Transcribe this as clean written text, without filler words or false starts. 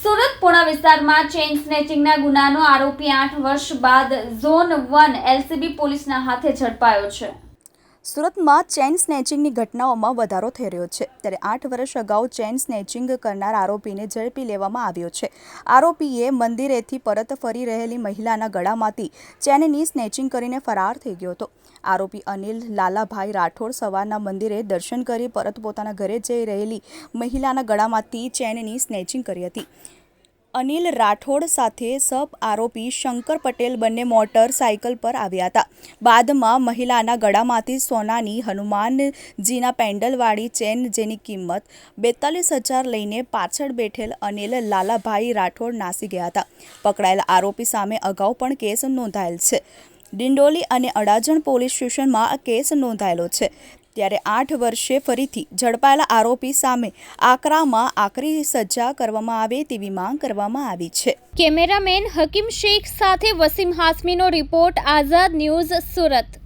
સુરત પુણા વિસ્તારમાં ચેઇન સ્નેચિંગના ગુનાનો આરોપી 8 વર્ષ બાદ ઝોન 1 એલસીબી પોલીસના હાથે ઝડપાયો છે। સુરતમાં ચેઇન સ્નેચિંગની ઘટનાઓમાં વધારો થઈ રહ્યો છે, ત્યારે 8 વર્ષ અગાઉ ચેઇન સ્નેચિંગ કરનાર આરોપીને ઝડપી લેવામાં આવ્યો છે। આરોપીએ મંદિરેથી પરત ફરી રહેલી મહિલાના ગળામાંથી ચેનની સ્નેચિંગ કરીને ફરાર થઈ ગયો હતો। આરોપી અનિલ લાલાભાઈ રાઠોડ સવારના મંદિરે દર્શન કરી પરત પોતાના ઘરે જઈ રહેલી મહિલાના ગળામાંથી ચેનની સ્નેચિંગ કરી હતી। અનિલ રાઠોડ સાથે સબ આરોપી શંકર પટેલ બંને મોટરસાઇકલ પર આવ્યા હતા। બાદમાં મહિલાના ગળામાંથી સોનાની હનુમાનજીના પેન્ડલવાળી ચેન જેની કિંમત 42,000 લઈને પાછળ બેઠેલ અનિલ લાલાભાઈ રાઠોડ નાસી ગયા હતા। પકડાયેલા આરોપી સામે અગાઉ પણ કેસ નોંધાયેલ છે। ડિંડોલી અને અડાજણ પોલીસ સ્ટેશનમાં આ કેસ નોંધાયેલો છે। ત્યારે 8 વર્ષે ફરીથી ઝડપાયેલા આરોપી સામે આકરામાં આકરી સજા કરવામાં આવે તેવી માંગ કરવામાં આવી છે। કેમેરામેન હકીમ શેખ સાથે વસીમ હાસમીનો રિપોર્ટ, આઝાદ ન્યૂઝ, સુરત।